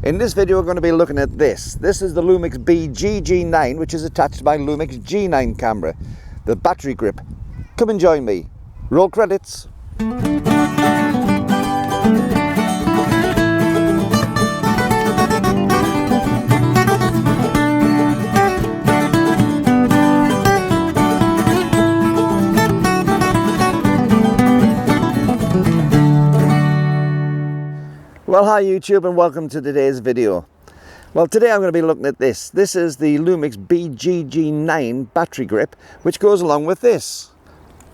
In this video we're going to be looking at this. This is the Lumix BGG9, which is attached to my Lumix G9 camera. The battery grip. Come and join me. Roll credits. Well, hi YouTube, and welcome to today's video. Well, today I'm going to be looking at this. This is the Lumix BGG9 battery grip, which goes along with this,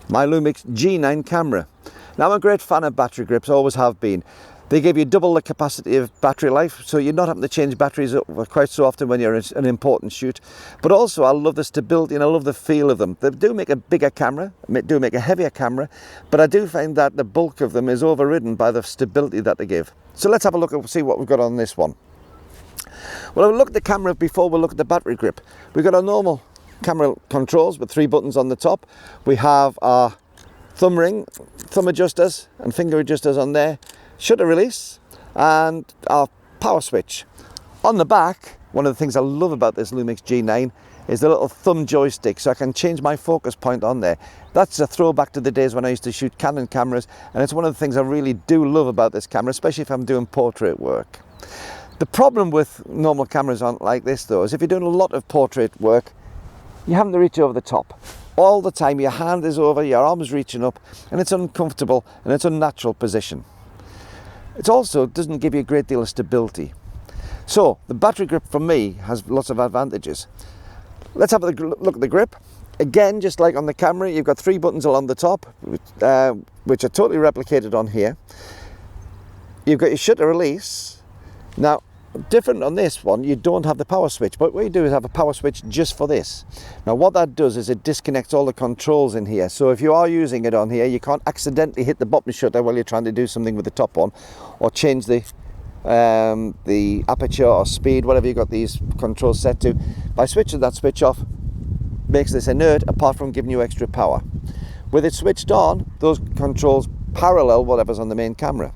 my Lumix G9 camera. Now, I'm a great fan of battery grips, always have been. They give you double the capacity of battery life, so you're not having to change batteries quite so often when you're in an important shoot. But also, I love the stability and I love the feel of them. They do make a bigger camera, do make a heavier camera, but I do find that the bulk of them is overridden by the stability that they give. So let's have a look and see what we've got on this one. Well, we'll look at the camera before we look at the battery grip. We've got our normal camera controls with 3 buttons on the top. We have our thumb ring, thumb adjusters and finger adjusters on there, shutter release, and our power switch. On the back, one of the things I love about this Lumix G9 is the little thumb joystick, so I can change my focus point on there. That's a throwback to the days when I used to shoot Canon cameras, and it's one of the things I really do love about this camera, especially if I'm doing portrait work. The problem with normal cameras like this though is if you're doing a lot of portrait work, you having to reach over the top. All the time your hand is over, your arm's reaching up, and it's uncomfortable and it's an unnatural position. It also doesn't give you a great deal of stability. So the battery grip for me has lots of advantages. Let's have a look at the grip. Again, just like on the camera, you've got 3 buttons along the top, which are totally replicated on here. You've got your shutter release. Now, different on this one, you don't have the power switch, but what you do is have a power switch just for this. Now, what that does is it disconnects all the controls in here. So if you are using it on here, you can't accidentally hit the button shutter while you're trying to do something with the top on, or change the aperture or speed, whatever you've got these controls set to. By switching that switch off, makes this inert apart from giving you extra power. With it switched on, those controls parallel whatever's on the main camera.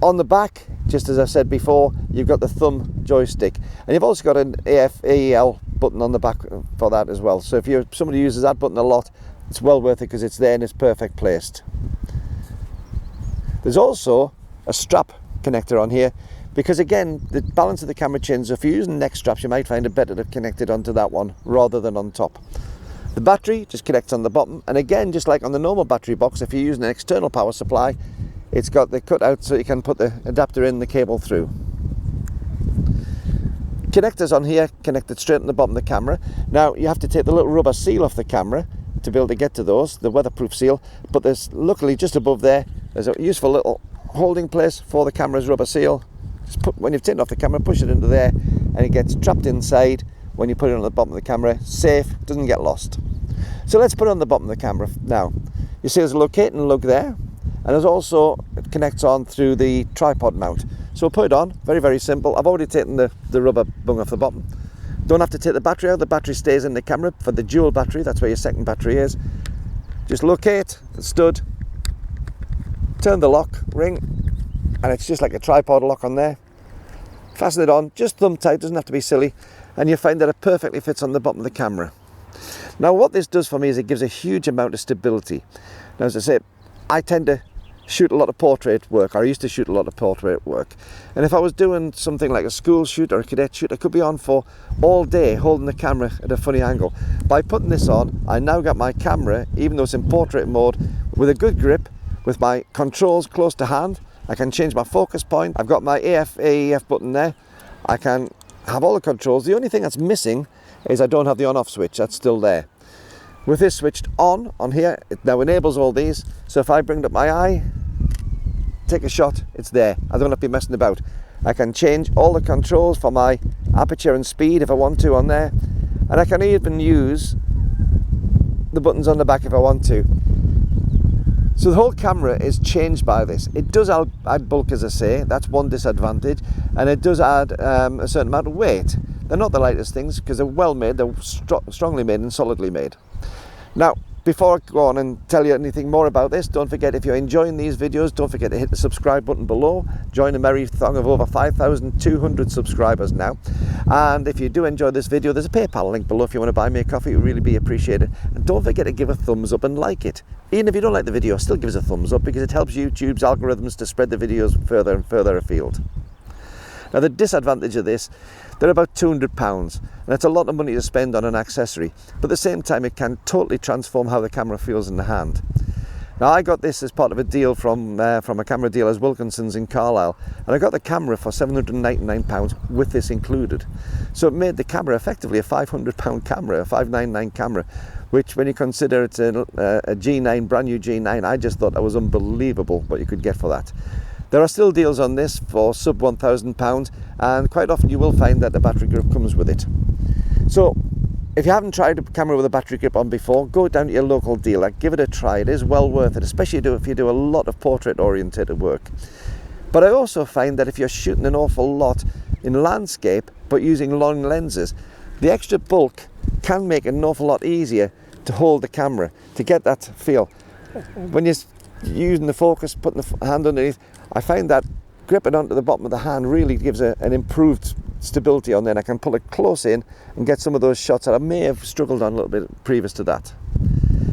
On the back, just as I said before, you've got the thumb joystick, and you've also got an AF/AEL button on the back for that as well. So if you're somebody who uses that button a lot, it's well worth it because it's there and it's perfect placed. There's also a strap connector on here, because again, the balance of the camera changes. If you're using neck straps, you might find it better to connect it onto that one rather than on top. The battery just connects on the bottom, and again, just like on the normal battery box, if you're using an external power supply, it's got the cutout so you can put the adapter in, the cable through. Connectors on here connected straight on the bottom of the camera. Now you have to take the little rubber seal off the camera to be able to get to those, the weatherproof seal, but there's luckily just above there, there's a useful little holding place for the camera's rubber seal. Just when you've taken off the camera, push it into there and it gets trapped inside. When you put it on the bottom of the camera, safe, doesn't get lost. So let's put it on the bottom of the camera now. You see there's a locating lug there, and there's also, it connects on through the tripod mount. So we'll put it on, very, very simple. I've already taken the rubber bung off the bottom. Don't have to take the battery out, the battery stays in the camera for the dual battery, that's where your second battery is. Just locate the stud, turn the lock ring, and it's just like a tripod lock on there. Fasten it on, just thumb tight, doesn't have to be silly, and you find that it perfectly fits on the bottom of the camera. Now what this does for me is it gives a huge amount of stability. Now as I say, I tend to shoot a lot of portrait work, or I used to shoot a lot of portrait work, and if I was doing something like a school shoot or a cadet shoot, I could be on for all day holding the camera at a funny angle. By putting this on, I now got my camera, even though it's in portrait mode, with a good grip, with my controls close to hand. I can change my focus point. I've got my AF/AEF button there. I can have all the controls. The only thing that's missing is I don't have the on-off switch. That's still there. With this switched on here, it now enables all these. So if I bring up my eye, take a shot, it's there. I don't have to be messing about. I can change all the controls for my aperture and speed if I want to on there. And I can even use the buttons on the back if I want to. So the whole camera is changed by this. It does add bulk, as I say, that's one disadvantage, and it does add a certain amount of weight. They're not the lightest things because they're well made, they're strongly made and solidly made. Now, before I go on and tell you anything more about this, don't forget, if you're enjoying these videos, don't forget to hit the subscribe button below. Join the merry throng of over 5,200 subscribers now. And if you do enjoy this video, there's a PayPal link below if you want to buy me a coffee. It would really be appreciated. And don't forget to give a thumbs up and like it. Even if you don't like the video, still give us a thumbs up, because it helps YouTube's algorithms to spread the videos further and further afield. Now, the disadvantage of this, they're about £200, and it's a lot of money to spend on an accessory, but at the same time it can totally transform how the camera feels in the hand. Now, I got this as part of a deal from a camera dealer, Wilkinson's in Carlisle, and I got the camera for £799 with this included. So it made the camera effectively a £500 camera, a 599 camera, which, when you consider it's a G9, brand new G9, I just thought that was unbelievable what you could get for that. There are still deals on this for sub £1,000, and quite often you will find that the battery grip comes with it. So if you haven't tried a camera with a battery grip on before, go down to your local dealer, give it a try. It is well worth it, especially if you do a lot of portrait oriented work. But I also find that if you're shooting an awful lot in landscape but using long lenses, the extra bulk can make it an awful lot easier to hold the camera, to get that feel. When you're using the focus, putting the hand underneath, I find that gripping onto the bottom of the hand really gives an improved stability on there, and I can pull it close in and get some of those shots that I may have struggled on a little bit previous to that.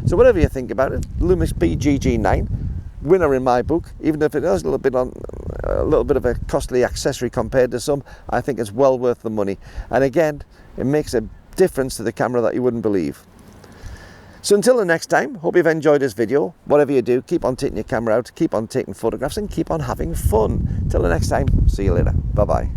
So whatever you think about it, Lumix BGG9, winner in my book. Even if it is a little bit of a costly accessory compared to some, I think it's well worth the money. And again, it makes a difference to the camera that you wouldn't believe. So until the next time, hope you've enjoyed this video. Whatever you do, keep on taking your camera out, keep on taking photographs, and keep on having fun. Till the next time, see you later. Bye-bye.